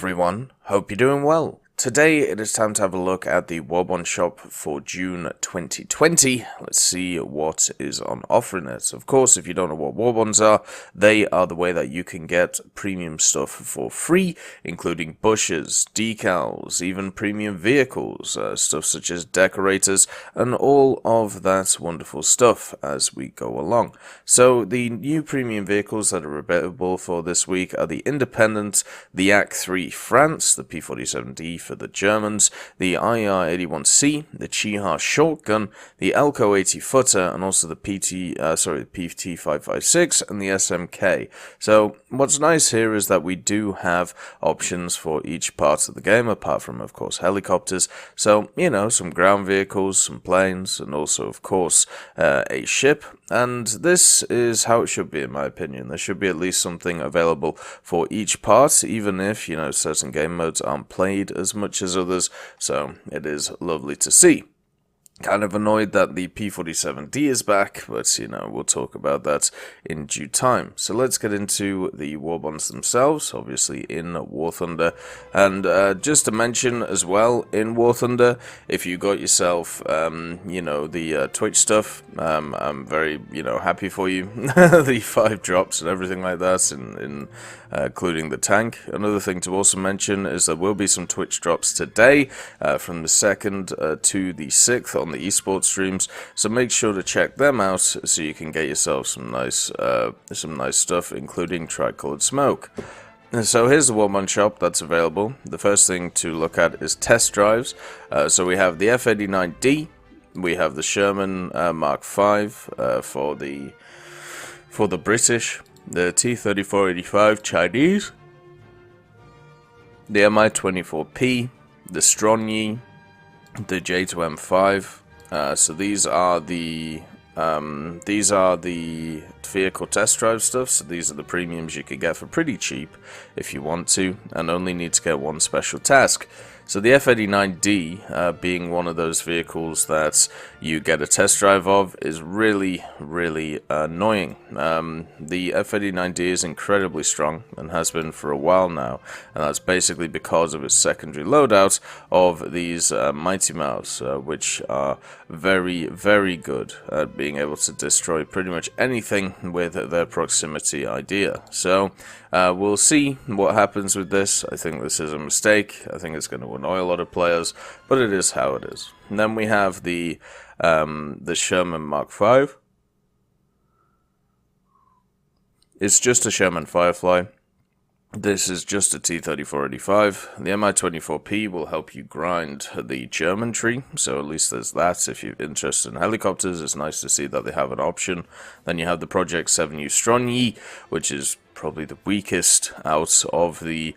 everyone, hope you're doing well. Today it is time to have a look at the Warbond shop for June 2020. Let's see what is on offer in it. Of course, if you don't know what Warbonds are, they are the way that you can get premium stuff for free, including bushes, decals, even premium vehicles, stuff such as decorators, and all of that wonderful stuff as we go along. So the new premium vehicles that are available for this week are the Independent, the AC-3 France, the P-47D for the Germans, the IR-81C, the Chiha shotgun, the Elco 80 footer, and also the PT-556 and the SMK. So what's nice here is that we do have options for each part of the game, apart from, of course, helicopters. So, you know, some ground vehicles, some planes, and also, of course, a ship. And this is how it should be, in my opinion. There should be at least something available for each part, even if, you know, certain game modes aren't played as much as others, so it is lovely to see. Kind of annoyed that the P-47D is back, but, you know, we'll talk about that in due time. So let's get into the Warbonds themselves, obviously in War Thunder. And just to mention as well, in War Thunder, if you got yourself, you know, the Twitch stuff, I'm very, you know, happy for you. The 5 drops and everything like that, including the tank. Another thing to also mention is there will be some Twitch drops today, from the 2nd to the 6th on the esports streams, so make sure to check them out so you can get yourself some nice stuff, including Tricolored Smoke. So here's the Warbond shop that's available. The first thing to look at is test drives. So we have the F-89D, we have the Sherman Mark V for the British, the T-3485 Chinese, the Mi-24P, the Stronyi, the J2M5. So these are the vehicle test drive stuff. So these are the premiums you can get for pretty cheap if you want to, and only need to get one special task. So the F-89D, being one of those vehicles that you get a test drive of, is really, really annoying. The F-89D is incredibly strong and has been for a while now, and that's basically because of its secondary loadout of these Mighty Mouse, which are very, very good at being able to destroy pretty much anything with their proximity idea. So we'll see what happens with this. I think this is a mistake. I think it's going to annoy a lot of players, but it is how it is. And then we have the Sherman Mark V. It's just a Sherman Firefly. This is just a T-3485. The Mi-24P will help you grind the German tree, so at least there's that. If you're interested in helicopters, it's nice to see that they have an option. Then you have the Project 7U Stronyi, which is probably the weakest out of the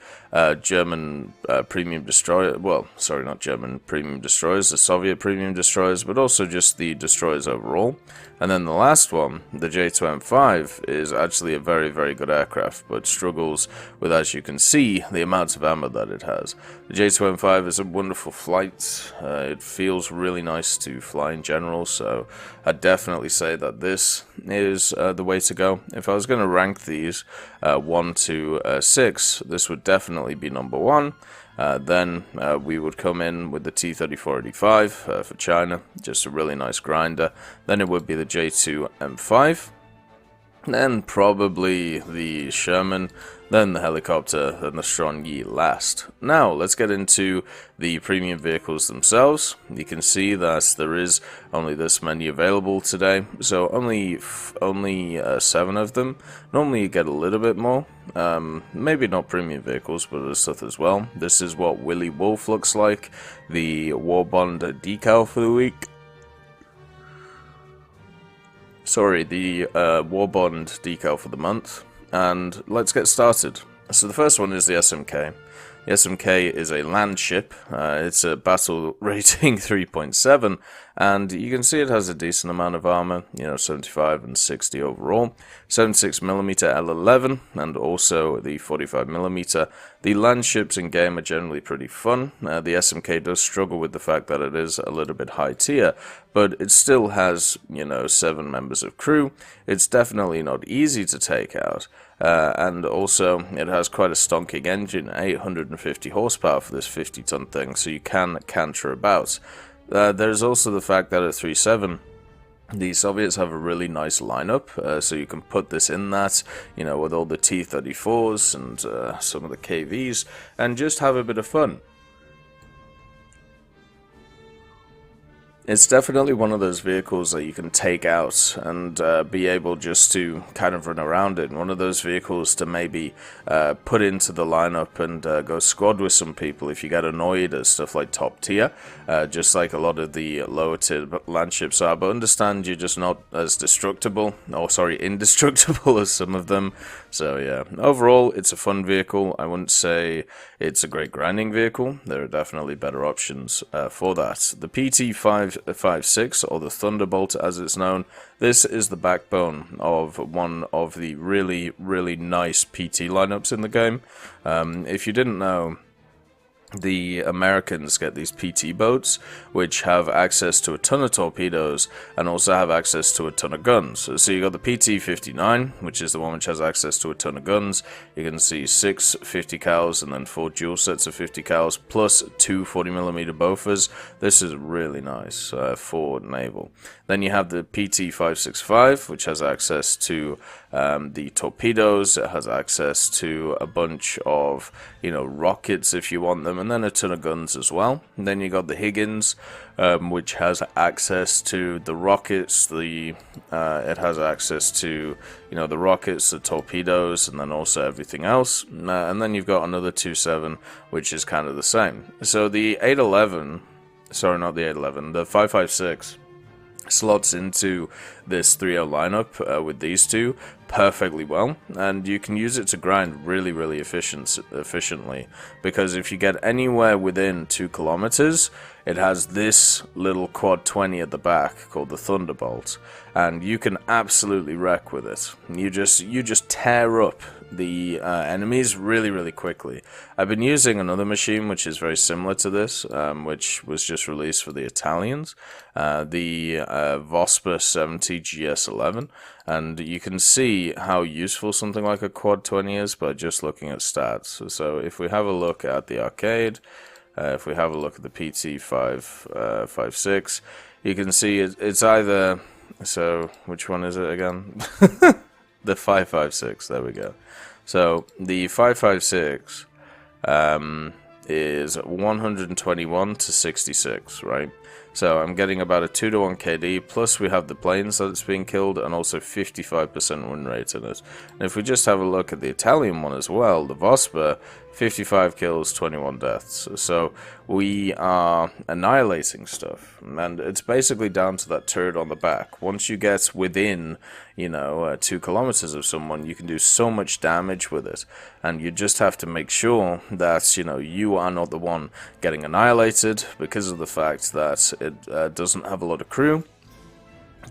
German premium destroyer. Well, sorry, not German premium destroyers, the Soviet premium destroyers, but also just the destroyers overall. And then the last one, the J2M5, is actually a very, very good aircraft, but struggles with, as you can see, the amount of ammo that it has. The J2M5 is a wonderful flight. It feels really nice to fly in general, so I'd definitely say that this is the way to go. If I was going to rank these 1 to 6, this would definitely be number 1. Then we would come in with the T-3485 for China, just a really nice grinder. Then it would be the J2M5, then probably the Sherman, then the helicopter, then the Stronyi last. Now, let's get into the premium vehicles themselves. You can see that there is only this many available today, so only 7 of them. Normally you get a little bit more, maybe not premium vehicles, but other stuff as well. This is what Willy Wolf looks like, the Warbond decal for the week. Sorry, the Warbond decal for the month. And let's get started. So the first one is the SMK. The SMK is a land ship. It's a battle rating 3.7, and you can see it has a decent amount of armor, you know, 75 and 60 overall, 76mm L11, and also the 45mm The land ships in game are generally pretty fun. The SMK does struggle with the fact that it is a little bit high tier, but it still has, 7 members of crew. It's definitely not easy to take out, and also it has quite a stonking engine, 850 horsepower for this 50-ton thing, so you can canter about. There's also the fact that at 3.7, the Soviets have a really nice lineup, so you can put this in that, with all the T-34s and some of the KVs, and just have a bit of fun. It's definitely one of those vehicles that you can take out and be able just to kind of run around in. One of those vehicles to maybe put into the lineup and go squad with some people if you get annoyed at stuff like top tier, just like a lot of the lower tier land ships are. But understand you're just not as indestructible as some of them. So yeah, overall it's a fun vehicle. I wouldn't say it's a great grinding vehicle. There are definitely better options for that. The PT-556, or the Thunderbolt as it's known, this is the backbone of one of the really, really nice PT lineups in the game. If you didn't know, the Americans get these PT boats, which have access to a ton of torpedoes and also have access to a ton of guns. So you got the PT-59, which is the one which has access to a ton of guns. You can see 6 50 cals and then 4 dual sets of 50 cals plus 2 40mm Bofors. This is really nice for naval. Then you have the PT-565, which has access to the torpedoes. It has access to a bunch of, rockets if you want them, and then a ton of guns as well. And then you got the Higgins, which has access to the rockets. It has access to, the rockets, the torpedoes, and then also everything else. And then you've got another 2.7, which is kind of the same. So the 811, sorry, not the 811, the 556. Slots into this 3.0 lineup with these two perfectly well, and you can use it to grind really, really efficiently, because if you get anywhere within 2 kilometers, it has this little quad 20 at the back called the Thunderbolt, and you can absolutely wreck with it. You just tear up the enemies really, really quickly. I've been using another machine which is very similar to this, which was just released for the Italians, the Vosper 70 GS11, and you can see how useful something like a quad 20 is by just looking at stats. So if we have a look at the arcade, if we have a look at the PT-556, you can see it's either, so which one is it again? The 556, there we go. So the 556 is 121 to 66, right? So I'm getting about a 2-to-1 KD, plus we have the planes that it's being killed, and also 55% win rate in it. And if we just have a look at the Italian one as well, the Vosper, 55 kills, 21 deaths. So we are annihilating stuff, and it's basically down to that turret on the back. Once you get within, 2 kilometers of someone, you can do so much damage with it, and you just have to make sure that, you are not the one getting annihilated, because of the fact that it doesn't have a lot of crew,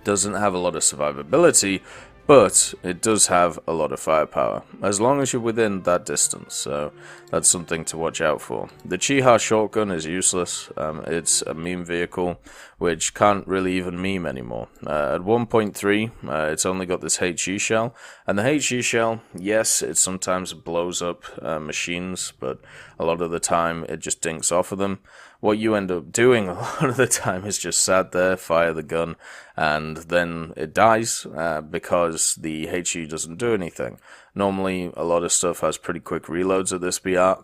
doesn't have a lot of survivability, but it does have a lot of firepower, as long as you're within that distance, so that's something to watch out for. The Chiha shotgun is useless. It's a meme vehicle, which can't really even meme anymore. At 1.3, it's only got this HE shell, and the HE shell, yes, it sometimes blows up machines, but a lot of the time it just dinks off of them. What you end up doing a lot of the time is just sat there, fire the gun, and then it dies because the HE doesn't do anything. Normally, a lot of stuff has pretty quick reloads at this BR.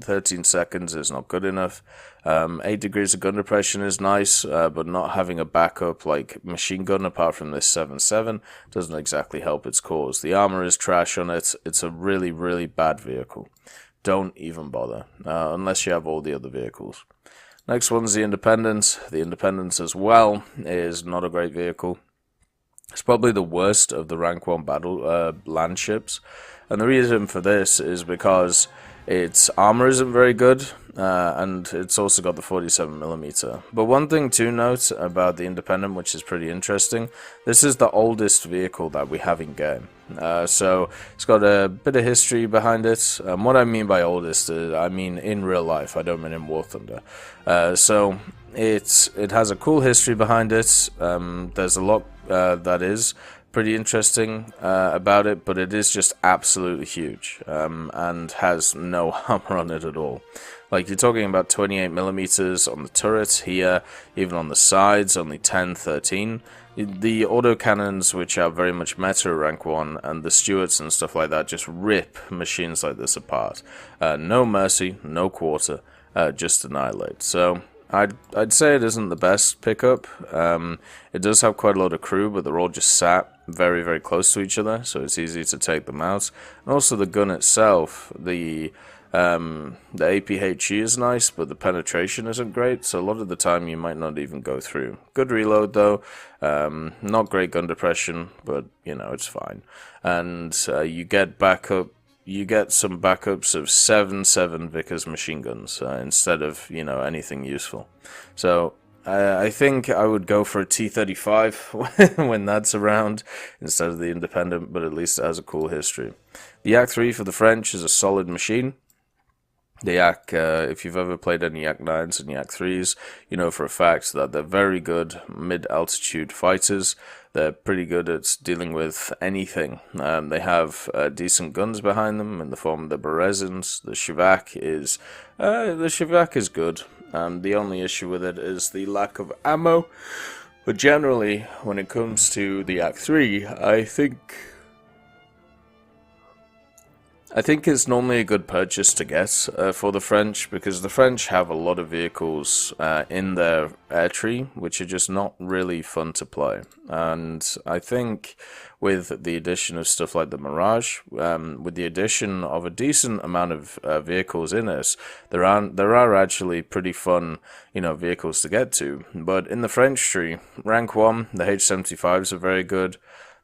13 seconds is not good enough. 8 degrees of gun depression is nice, but not having a backup like machine gun apart from this 7.7 doesn't exactly help its cause. The armor is trash on it. It's a really, really bad vehicle. Don't even bother, unless you have all the other vehicles. Next one's the Independence. The Independence as well is not a great vehicle. It's probably the worst of the rank 1 battle land ships, and the reason for this is because Its armor isn't very good, and it's also got the 47mm. But one thing to note about the Independent, which is pretty interesting, this is the oldest vehicle that we have in game. So it's got a bit of history behind it. What I mean by oldest, I mean in real life. I don't mean in War Thunder. So it has a cool history behind it. There's a lot that is pretty interesting about it, but it is just absolutely huge, and has no armor on it at all. Like, you're talking about 28mm on the turret here, even on the sides, only 10, 13. The autocannons, which are very much meta rank 1, and the Stuarts and stuff like that, just rip machines like this apart. No mercy, no quarter, just annihilate. So I'd say it isn't the best pickup. It does have quite a lot of crew, but they're all just sat very, very close to each other, so it's easy to take them out. And also the gun itself, the APHE is nice, but the penetration isn't great, so a lot of the time you might not even go through. Good reload though, not great gun depression, but you know, it's fine. And you get backup. You get some backups of 7 Vickers machine guns instead of, you know, anything useful. So I think I would go for a T-35 when that's around instead of the Independent, but at least it has a cool history. The Yak-3 for the French is a solid machine. The Yak, if you've ever played any Yak-9s and Yak-3s, you know for a fact that they're very good mid-altitude fighters. They're pretty good at dealing with anything. They have decent guns behind them in the form of the Berezins. The Shivak is good. The only issue with it is the lack of ammo. But generally, when it comes to the Yak-3, I think it's normally a good purchase to get for the French, because the French have a lot of vehicles in their air tree which are just not really fun to play. And I think with the addition of stuff like the Mirage, with the addition of a decent amount of vehicles in it, there are actually pretty fun, you know, vehicles to get to. But in the French tree, rank 1, the H-75s are very good.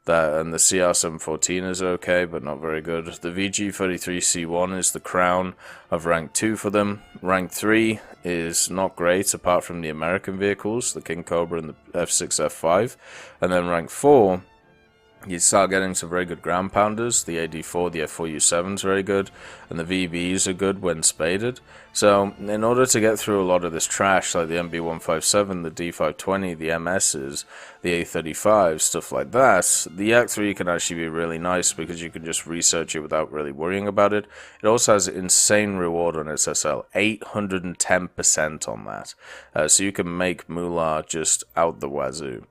And the CR-714 is okay, but not very good. The VG-33C1 is the crown of rank 2 for them. Rank 3 is not great, apart from the American vehicles, the King Cobra and the F6, F5. And then rank 4, you start getting some very good ground pounders. The AD4, the F4U7 is very good, and the VBs are good when spaded. So, in order to get through a lot of this trash, like the MB157, the D520, the MSs, the A35, stuff like that, the Yak-3 can actually be really nice because you can just research it without really worrying about it. It also has insane reward on its SL, 810% on that. So you can make moolah just out the wazoo.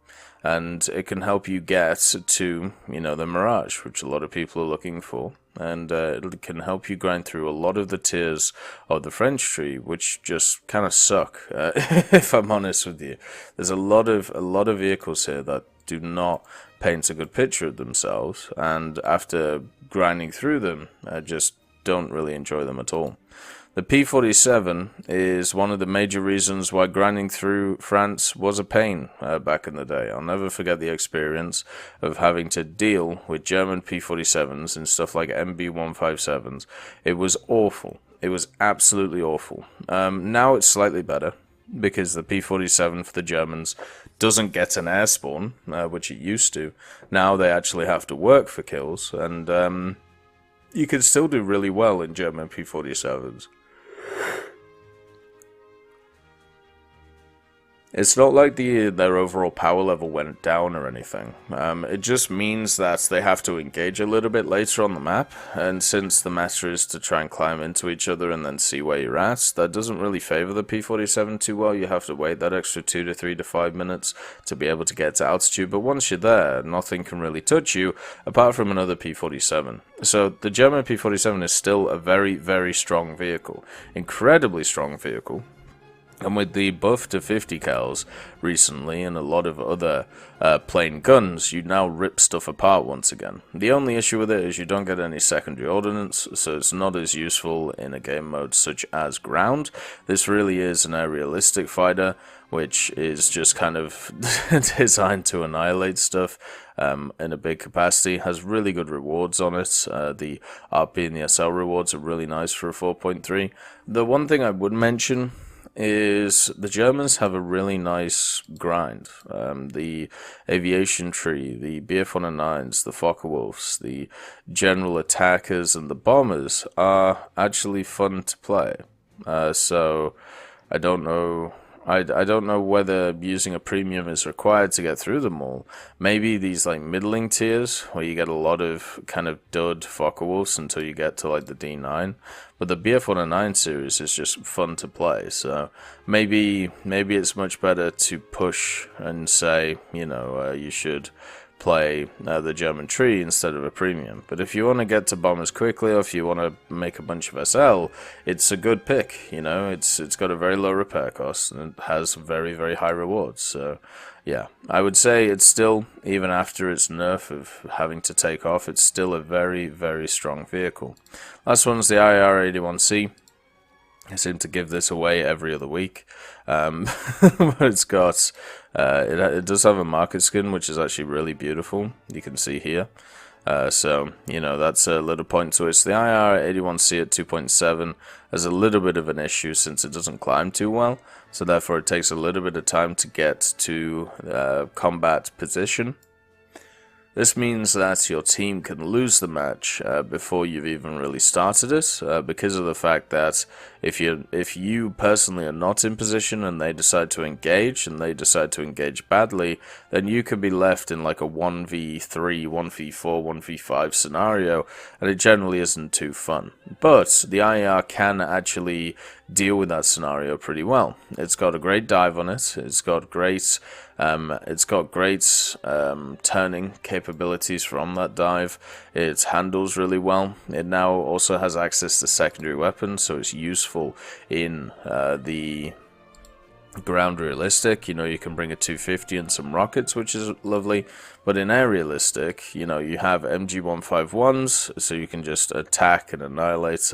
And it can help you get to, you know, the Mirage, which a lot of people are looking for. And it can help you grind through a lot of the tiers of the French tree, which just kind of suck, if I'm honest with you. There's a lot of vehicles here that do not paint a good picture of themselves, and after grinding through them, I just don't really enjoy them at all. The P-47 is one of the major reasons why grinding through France was a pain back in the day. I'll never forget the experience of having to deal with German P-47s and stuff like MB157s. It was awful. It was absolutely awful. Now it's slightly better, because the P-47 for the Germans doesn't get an air spawn, which it used to. Now they actually have to work for kills, and you can still do really well in German P-47s. It's not like their overall power level went down or anything. It just means that they have to engage a little bit later on the map, and since the meta is to try and climb into each other and then see where you're at, that doesn't really favor the P-47 too well. You have to wait that extra 2 to 3 to 5 minutes to be able to get to altitude, but once you're there, nothing can really touch you apart from another P-47. So the German P-47 is still a very, very strong vehicle. Incredibly strong vehicle. And with the buff to 50 cals recently and a lot of other plain guns, you now rip stuff apart once again. The only issue with it is you don't get any secondary ordnance, so it's not as useful in a game mode such as ground. This really is an aerialistic fighter, which is just kind of designed to annihilate stuff in a big capacity. Has really good rewards on it. The RP and the SL rewards are really nice for a 4.3. The one thing I would mention is the Germans have a really nice grind. The aviation tree, the BF-109s, the Focke-Wulfs, the general attackers, and the bombers are actually fun to play. So I don't know. I don't know whether using a premium is required to get through them all. Maybe these like middling tiers where you get a lot of kind of dud Focke-Wulfs until you get to like the D9. But the BF-109 series is just fun to play. So maybe it's much better to push and say, you know, you should play the German tree instead of a premium. But if you want to get to bombers quickly, or if you want to make a bunch of SL, it's a good pick. You know, it's got a very low repair cost and it has very, very high rewards. So yeah, I would say it's still, even after its nerf of having to take off, it's still a very, very strong vehicle. Last one's the IR-81C. I seem to give this away every other week. But it's got, it does have a market skin, which is actually really beautiful. You can see here. So, you know, that's a little point to it. So the IR-81C at 2.7 has a little bit of an issue since it doesn't climb too well. So therefore it takes a little bit of time to get to combat position. This means that your team can lose the match before you've even really started it, because of the fact that if you personally are not in position and they decide to engage, and they decide to engage badly, then you can be left in like a 1v3, 1v4, 1v5 scenario, and it generally isn't too fun. But the IR can actually deal with that scenario pretty well. It's got a great dive on it. It's got great turning capabilities from that dive. It handles really well. It now also has access to secondary weapons, so it's useful in the ground realistic. You know, you can bring a 250 and some rockets, which is lovely. But in air realistic, you know, you have MG151s, so you can just attack and annihilate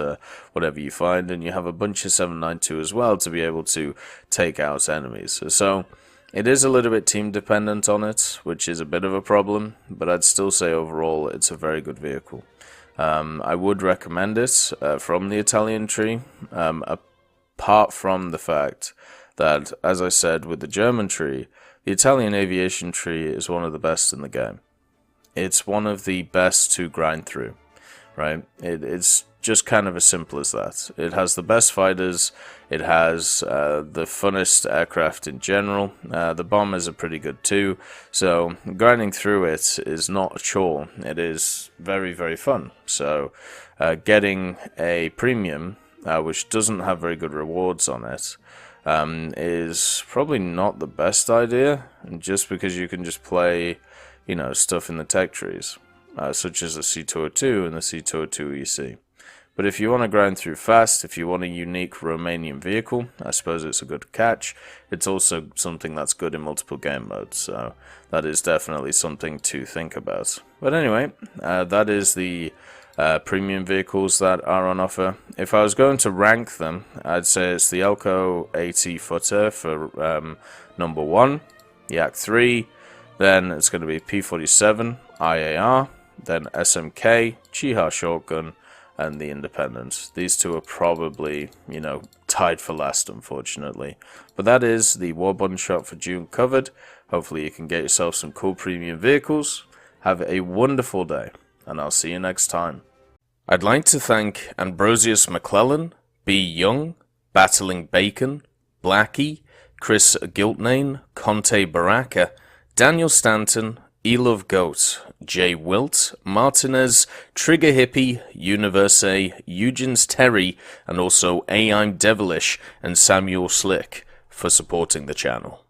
whatever you find, and you have a bunch of 792 as well to be able to take out enemies. So it is a little bit team dependent on it, which is a bit of a problem, but I'd still say overall it's a very good vehicle. I would recommend it from the Italian tree, apart from the fact that, as I said with the German tree, the Italian aviation tree is one of the best in the game. It's one of the best to grind through, right? It's just kind of as simple as that. It has the best fighters, it has the funnest aircraft in general, the bombers are pretty good too, so grinding through it is not a chore, it is very, very fun. So getting a premium, which doesn't have very good rewards on it, is probably not the best idea, just because you can just play, you know, stuff in the tech trees, such as the C202 and the C202 EC. But if you want to grind through fast, if you want a unique Romanian vehicle, I suppose it's a good catch. It's also something that's good in multiple game modes, so that is definitely something to think about. But anyway, that is the premium vehicles that are on offer. If I was going to rank them, I'd say it's the Elco 80 footer for number 1, Yak 3, then it's going to be P-47, IAR, then SMK, Chiha Shotgun, and the Independent. These two are probably, you know, tied for last, unfortunately. But that is the Warbond shop for June covered. Hopefully you can get yourself some cool premium vehicles. Have a wonderful day, and I'll see you next time. I'd like to thank Ambrosius McClellan, B. Young, Battling Bacon, Blackie, Chris Giltnane, Conte Baraka, Daniel Stanton, Elove Goat, Jay Wilt, Martinez, Trigger Hippie, Universe, Eugens Terry, and also I'm Devilish and Samuel Slick for supporting the channel.